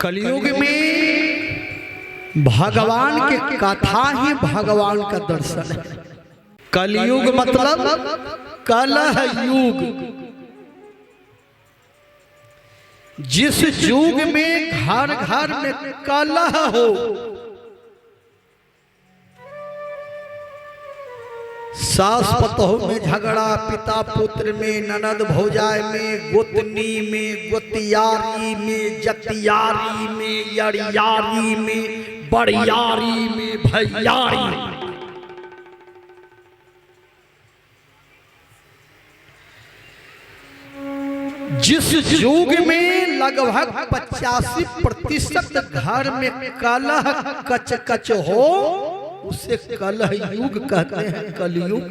कलयुग में भगवान की कथा ही भगवान का दर्शन है। कलयुग मतलब कलह युग। जिस युग में घर घर में कलह हो, सास पतोह में झगड़ा, पिता पुत्र में, ननद भौजाई में, गोतनी में, गोतियारी में, जतियारी में, यरियारी में, बड़ियारी में, भैयारी में। जिस युग में लगभग 85% घर में कलह कच कच हो, उसे कलह युग कहते हैं। कलयुग।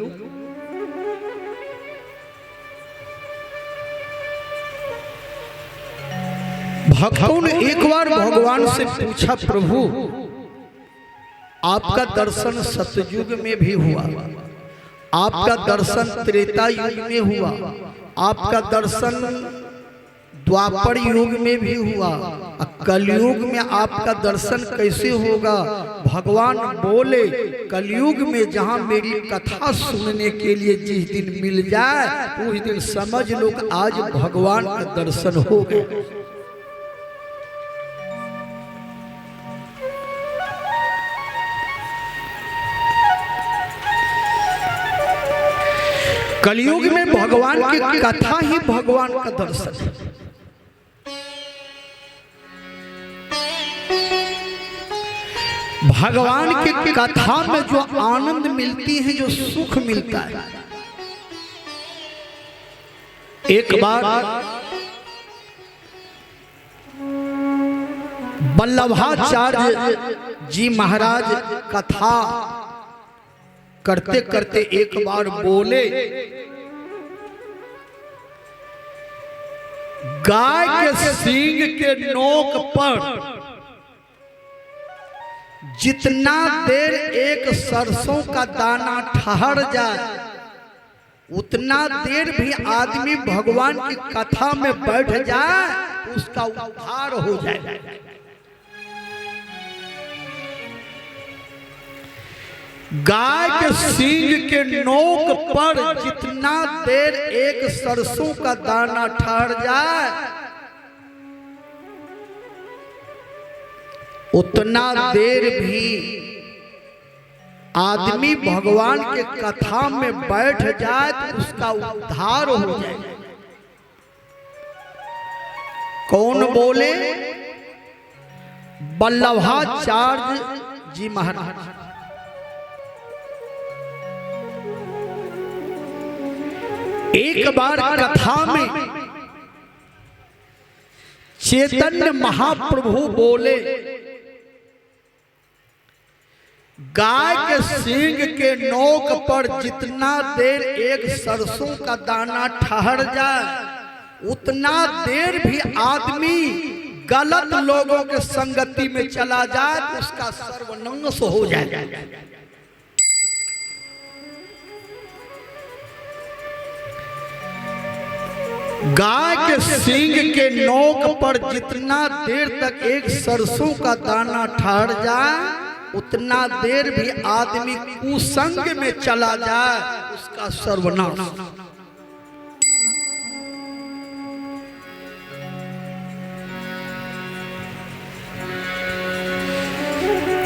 भक्तों ने एक बार भगवान से पूछा, प्रभु आपका दर्शन सतयुग में भी हुआ, आपका दर्शन त्रेता युग में हुआ, आपका दर्शन द्वापर युग में भी हुआ, कलयुग में आपका दर्शन कैसे होगा? भगवान बोले, कलयुग में जहां मेरी कथा सुनने के लिए जिस दिन मिल जाए, उस दिन समझ लो आज भगवान का दर्शन हो गया। कलयुग में भगवान की कथा ही भगवान का दर्शन है। भगवान की कथा में जो आनंद मिलती है, जो सुख मिलता है। एक बार वल्लभाचार्य जी महाराज कथा करते करते एक बार बोले, गाय के सींग के नोक पर जितना देर एक सरसों का दाना ठहर जाए, उतना देर भी आदमी भगवान की कथा में बैठ जाए, उसका उद्धार हो जाए। गाय के सींग के नोक पर जितना देर एक सरसों का दाना ठहर जाए, उतना देर भी आदमी भगवान के कथा में बैठ जाए तो उसका उद्धार हो जाए। कौन बोले? वल्लभाचार्य जी महाराज। एक बार कथा में चैतन्य महाप्रभु बोले, गाय के सींग के नोक पर जितना देर एक सरसों का दाना ठहर जाए, उतना देर भी आदमी गलत लोगों के संगति में चला जाए तो उसका सर्वनाश हो जाए। गाय के सींग के नोक पर जितना देर तक एक सरसों का दाना ठहर जाए, उतना देर भी आदमी कुसंग में चला जाए, उसका सर्वनाश।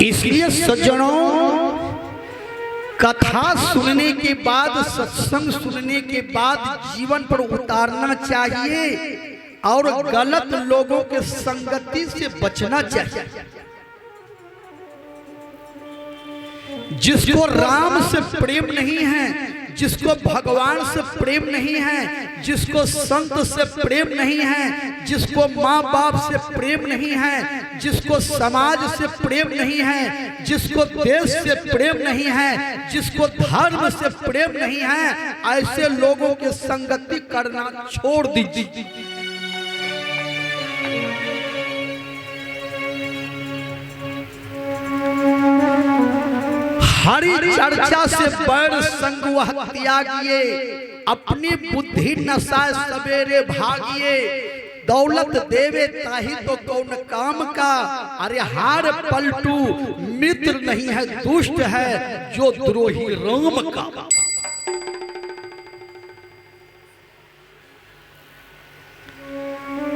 इसलिए सज्जनों, कथा सुनने के बाद, सत्संग सुनने के बाद जीवन पर उतारना चाहिए और गलत लोगों के संगति से बचना चाहिए। जिसको राम से प्रेम नहीं है, जिसको भगवान से प्रेम नहीं है, जिसको संत से प्रेम नहीं है, जिसको माँ बाप से प्रेम नहीं है, जिसको समाज से प्रेम नहीं है, जिसको देश से प्रेम नहीं है, जिसको धर्म से प्रेम नहीं है, ऐसे लोगों के संगति करना छोड़ दीजिए। हरि चर्चा से बैर संग वह त्यागिए, अपनी बुद्धि नशा सवेरे भागिए। दौलत देवे ताही तो कौन काम का। अरे हार पलटू मित्र नहीं है, दुष्ट है जो द्रोही राम का।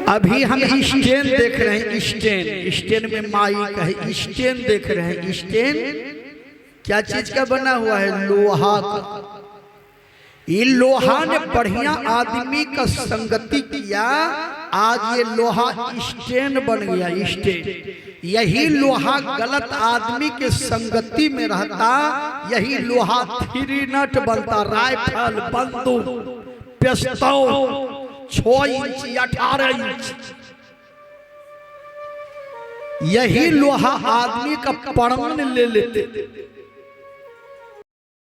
अभी हम स्टेन देख रहे हैं, स्टेन में माइक है, स्टेन देख रहे हैं। स्टेन क्या चीज का बना हुआ है? लोहा का। ये लोहा ने बढ़िया आदमी का संगति किया, आज ये लोहा स्टेन बन गया। स्टेन यही लोहा गलत आदमी के संगति में रहता, यही लोहा 3 नट बनता। राइफल, बंदूक, पिस्तौल 6 इंच 18 इंच, यही लोहा आदमी का प्राण ले लेते।